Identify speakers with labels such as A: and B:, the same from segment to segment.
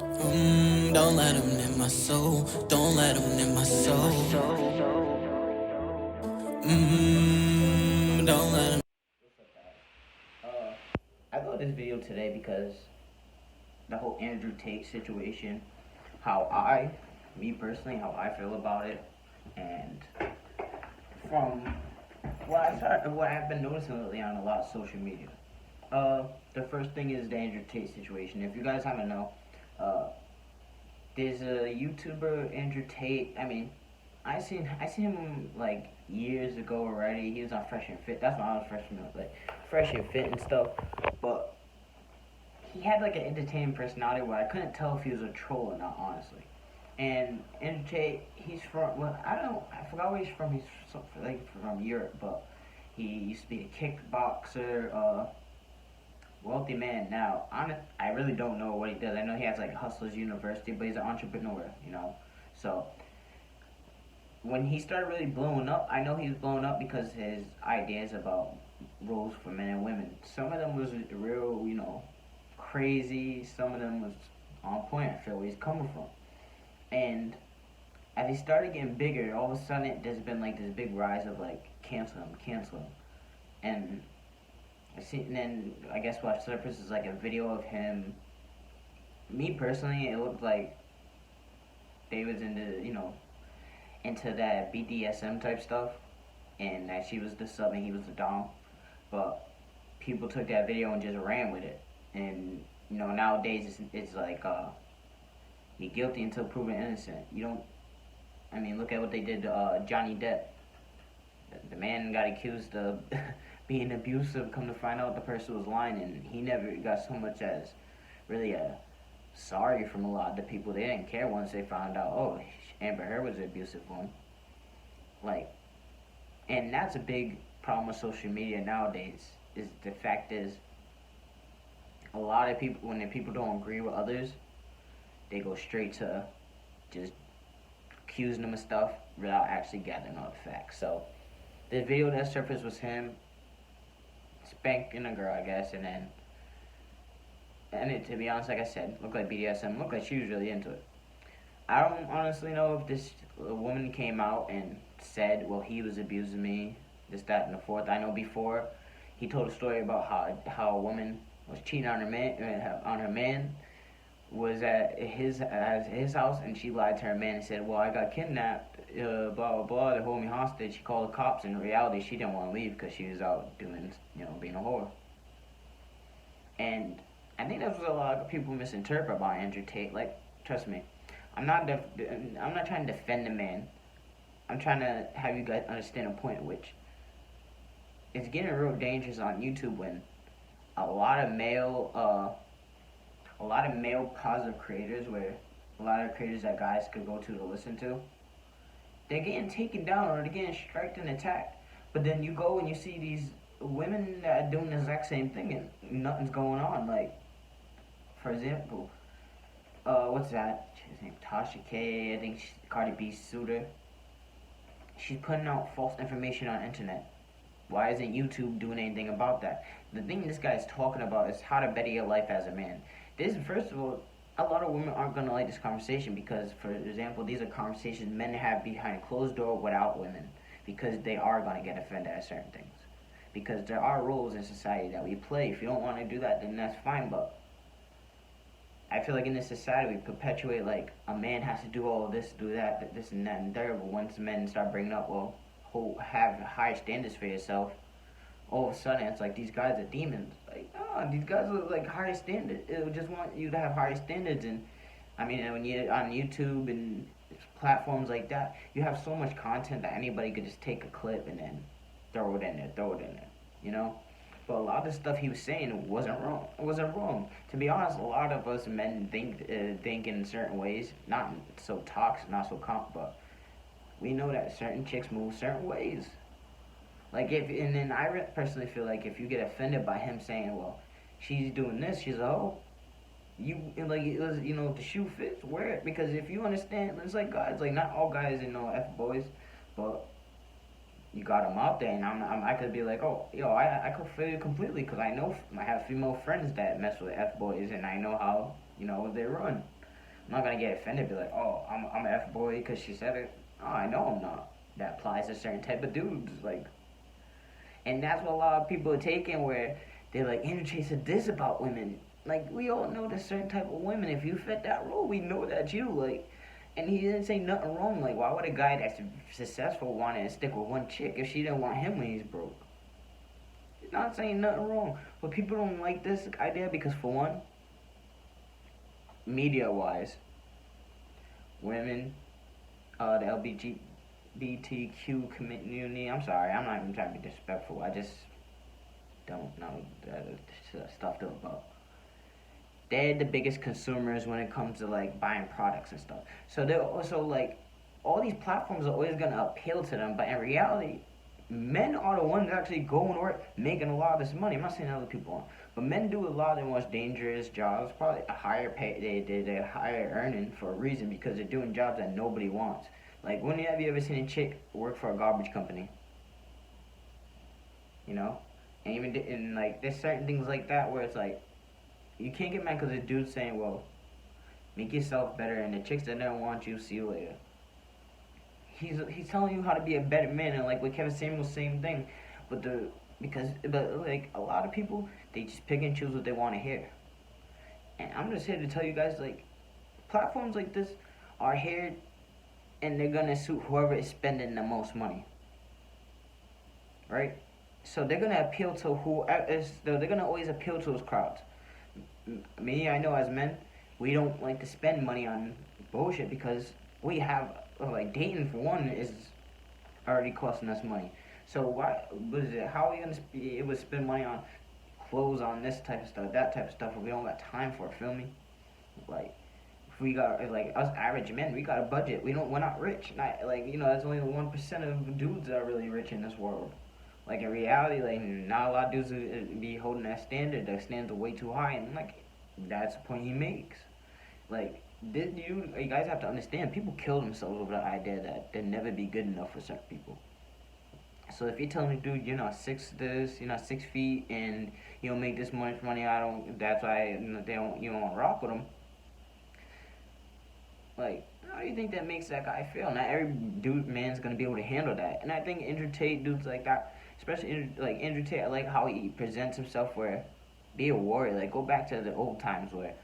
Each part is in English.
A: Don't let them in my soul. Don't let them in my soul. Don't let them.
B: What's up, guys? I got this video today because the whole Andrew Tate situation, how me personally, how I feel about it, and from what I've been noticing lately on a lot of social media. The first thing is the Andrew Tate situation. If you guys haven't know, uh, there's a YouTuber Andrew Tate. I mean, I seen him like years ago already. He was on Fresh and Fit. That's when I was freshman, like Fresh and Fit and stuff. But he had like an entertaining personality where I couldn't tell if he was a troll or not, honestly. And Andrew Tate, he's from I forgot where he's from. He's like from Europe, but he used to be a kickboxer, wealthy man. Now, I really don't know what he does. I know he has like Hustlers University, but he's an entrepreneur, you know. So when he started really blowing up, I know he was blowing up because his ideas about roles for men and women. Some of them was real, crazy. Some of them was on point. I feel where he's coming from. And as he started getting bigger, all of a sudden there's been like this big rise of like cancel him, and and then I guess what surfaced is like a video of him. Me personally, it looked like they was into that BDSM type stuff, and that she was the sub and he was the dom. But people took that video and just ran with it, and nowadays it's like you're guilty until proven innocent. You don't. I mean, look at what they did to Johnny Depp. The man got accused of being abusive. Come to find out, the person was lying, and he never got so much as really a sorry from a lot of the people. They didn't care once they found out. Oh, Amber Heard was the abusive one. Like, and that's a big problem with social media nowadays. Is the fact is, a lot of people when the people don't agree with others, they go straight to just accusing them of stuff without actually gathering all the facts. So the video that surfaced was him spanking a girl, I guess, and it, to be honest, like I said, looked like BDSM, looked like she was really into it. I don't honestly know if this woman came out and said, well, he was abusing me, this, that, and the fourth. I know before he told a story about how a woman was cheating on her man, was at his house, and she lied to her man and said, well, I got kidnapped, blah blah blah, they hold me hostage. She called the cops. In reality, she didn't want to leave because she was out doing, being a whore. And I think that's what a lot of people misinterpret about Andrew Tate. Like, trust me, I'm not trying to defend the man. I'm trying to have you guys understand a point, which it's getting real dangerous on YouTube when a lot of male positive creators, where a lot of creators that guys could go to listen to, they're getting taken down or they're getting striked and attacked. But then you go and you see these women that are doing the exact same thing and nothing's going on. Like, for example, what's that? His name Tasha K. I think Cardi B sued her. She's putting out false information on the internet. Why isn't YouTube doing anything about that? The thing this guy's talking about is how to better your life as a man. This, first of all, a lot of women aren't gonna like this conversation because, for example, these are conversations men have behind closed door without women, because they are gonna get offended at certain things. Because there are rules in society that we play. If you don't want to do that, then that's fine. But I feel like in this society we perpetuate like a man has to do all of this, do that, this and that and third. But once men start bringing up, well, have high standards for yourself, all of a sudden it's like these guys are demons. Like, no, these guys are like high standards. It would just want you to have high standards. And I mean, when you're on YouTube and platforms like that, you have so much content that anybody could just take a clip and then throw it in there, you know. But a lot of the stuff he was saying wasn't wrong. It wasn't wrong. To be honest, a lot of us men think in certain ways, not so toxic, not so but we know that certain chicks move certain ways. Like and then I personally feel like if you get offended by him saying, well, she's doing this, she's a hoe. You like it was, if the shoe fits, wear it. Because if you understand, it's like guys, like not all guys f boys, but you got them out there, and I could be like, oh, I could feel you completely because I know I have female friends that mess with f boys, and I know how they run. I'm not gonna get offended, be like, oh, I'm an F boy because she said it. Oh, I know I'm not. That applies to certain type of dudes, like, and that's what a lot of people are taking, where they're like, Andrew Tate said this about women. Like, we all know there's certain type of women. If you fit that role, we know that's you. Like, and he didn't say nothing wrong. Like, why would a guy that's successful want to stick with one chick if she didn't want him when he's broke? He's not saying nothing wrong. But people don't like this idea because, for one, media-wise, women, the LGBTQ community. I'm sorry, I'm not even trying to be disrespectful. I just don't know the stuff though about. They're the biggest consumers when it comes to like buying products and stuff. So they're also like, all these platforms are always gonna appeal to them, but in reality, men are the ones actually going to work, making a lot of this money. I'm not saying other people aren't, but men do a lot of the most dangerous jobs, probably a higher pay, they're higher earning for a reason, because they're doing jobs that nobody wants. Like, when have you ever seen a chick work for a garbage company? You know, and even in like, there's certain things like that where it's like, you can't get mad because the dude's saying, well, make yourself better, and the chicks that don't want you, see you later. He's telling you how to be a better man, and like with Kevin Samuels, same thing. But like a lot of people, they just pick and choose what they want to hear. And I'm just here to tell you guys, like, platforms like this are here, and they're gonna suit whoever is spending the most money, right? So they're gonna appeal to who is. They're gonna always appeal to those crowds. Me, I know as men, we don't like to spend money on bullshit because we have, like, dating for one is already costing us money. So why what is it? How are we gonna be able to spend money on clothes, on this type of stuff, that type of stuff, if we don't got time for it? Feel me? Like, if we got, like, us average men, we got a budget. We're not rich. Not like, that's only 1% of dudes that are really rich in this world. Like, in reality, like, not a lot of dudes would be holding that standard. That standard's way too high, and like, that's the point he makes. Like, you guys have to understand, people kill themselves over the idea that they'll never be good enough for certain people. So if you're telling me, dude, you're not you're not 6 feet, and you don't make this much money, I don't. That's why they don't. You don't want to rock with them. Like, how do you think that makes that guy feel? Not every dude man's gonna be able to handle that. And I think Andrew Tate, dudes like that, especially like Andrew Tate, I like how he presents himself. Where, be a warrior. Like, go back to the old times where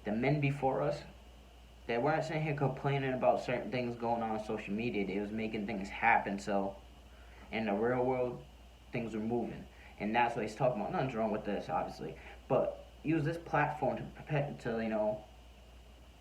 B: the men before us, they weren't sitting here complaining about certain things going on social media. They was making things happen. So in the real world, things were moving, and that's what he's talking about. Nothing's wrong with this, obviously, but use this platform to prepare to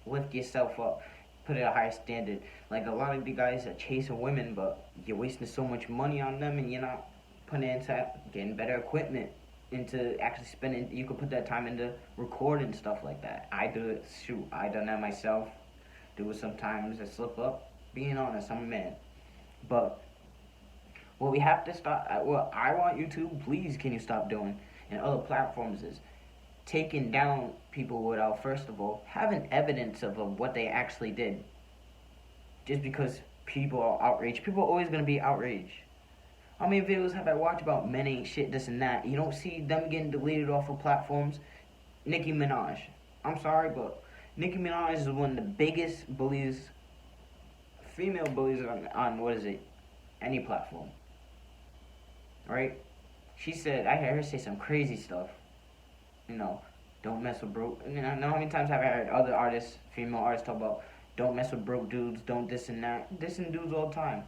B: lift yourself up, put it at a higher standard. Like, a lot of the guys are chasing women, but you're wasting so much money on them, and you're not putting it into getting better equipment, into actually spending. You could put that time into recording stuff like that. I do it. Shoot, I done that myself. Do it sometimes. I slip up. Being honest, I'm a man, but what we have to stop. What I want you to, please, can you stop doing, and other platforms, is taking down people without, first of all, having evidence of what they actually did. Just because people are outraged. People are always going to be outraged. How many videos have I watched about men ain't shit, this and that? You don't see them getting deleted off of platforms. Nicki Minaj. I'm sorry, but Nicki Minaj is one of the biggest bullies, female bullies on what is it? Any platform. Right? She said, I heard her say some crazy stuff. Don't mess with broke. I know how many times have I heard other artists, female artists, talk about don't mess with broke dudes, don't this and that. Dissing dudes all the time.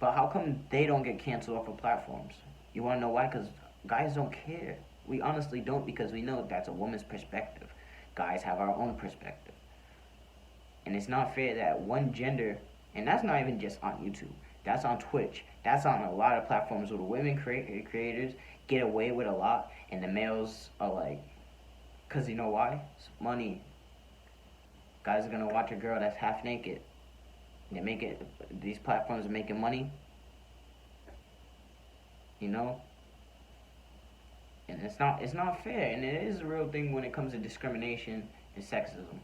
B: But how come they don't get canceled off of platforms? You want to know why? Because guys don't care. We honestly don't, because we know that's a woman's perspective. Guys have our own perspective. And it's not fair that one gender, and that's not even just on YouTube, that's on Twitch, that's on a lot of platforms where the women creators get away with a lot, and the males are like, because you know why? It's money. Guys are gonna watch a girl that's half naked. They make it. These platforms are making money. And it's not fair, and it is a real thing when it comes to discrimination and sexism,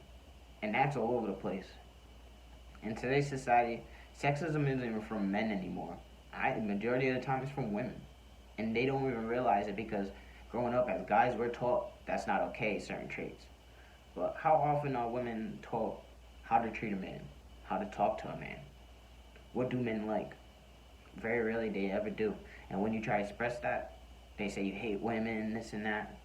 B: and that's all over the place. In today's society, sexism isn't even from men anymore. The majority of the time, it's from women, and they don't even realize it, because growing up as guys, we're taught that's not okay, certain traits. But how often are women taught how to treat a man, how to talk to a man. What do men like? Very rarely they ever do. And when you try to express that, they say you hate women, this and that.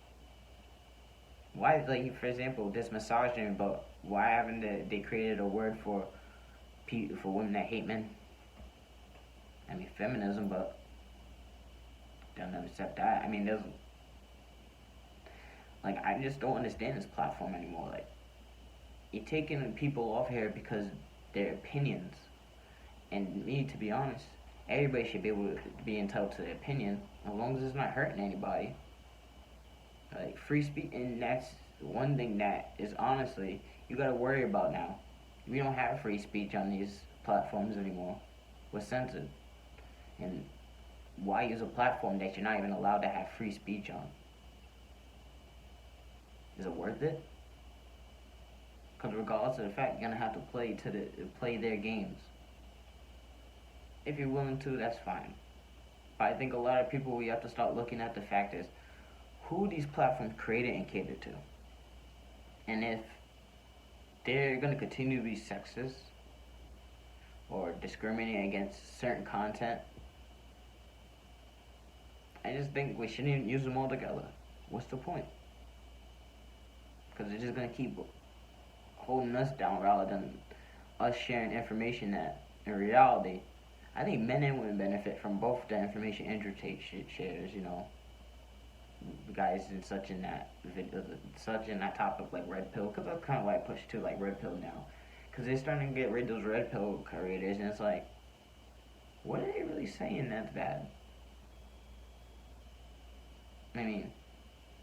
B: Why, like for example, this misogyny, but why haven't they created a word for women that hate men? I mean, feminism, but they'll never accept that. I mean, there's like I just don't understand this platform anymore. Like you're taking people off here because their opinions. And me, to be honest, everybody should be able to be entitled to their opinion as long as it's not hurting anybody. Like free speech, and that's one thing that is honestly you gotta worry about now. We don't have free speech on these platforms anymore. We're censored. And why use a platform that you're not even allowed to have free speech on? Is it worth it? Because regardless of the fact, you're gonna have to play their games. If you're willing to, that's fine. But I think a lot of people, we have to start looking at the fact is who these platforms created and catered to. And if they're going to continue to be sexist or discriminating against certain content, I just think we shouldn't even use them all together. What's the point? Because they're just going to keep holding us down rather than us sharing information that, in reality, I think men and women benefit from both the information Andrew Tate shares, guys in such in that video, such in that topic like red pill, because that's kind of why I push to like red pill now, because they're starting to get rid of those red pill creators, and it's like, what are they really saying that's bad? I mean,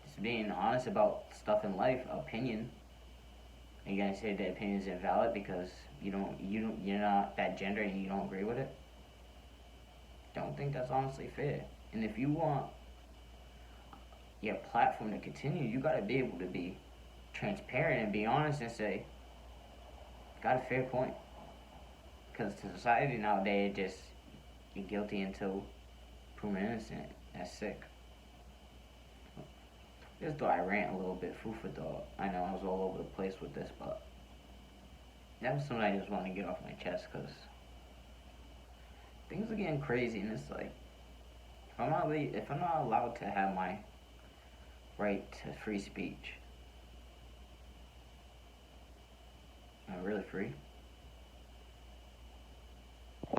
B: just being honest about stuff in life, opinion. Are you gonna say that opinion is invalid because you're not that gender and you don't agree with it? Don't think that's honestly fair. And if you want your platform to continue, you gotta be able to be transparent and be honest and say, got a fair point. Because to society nowadays, just you're guilty until proven innocent. That's sick. Just thought I rant a little bit, food for thought. I know I was all over the place with this, but that was something I just wanted to get off my chest because things are getting crazy, and it's like if I'm not allowed to have my right to free speech, am I really free?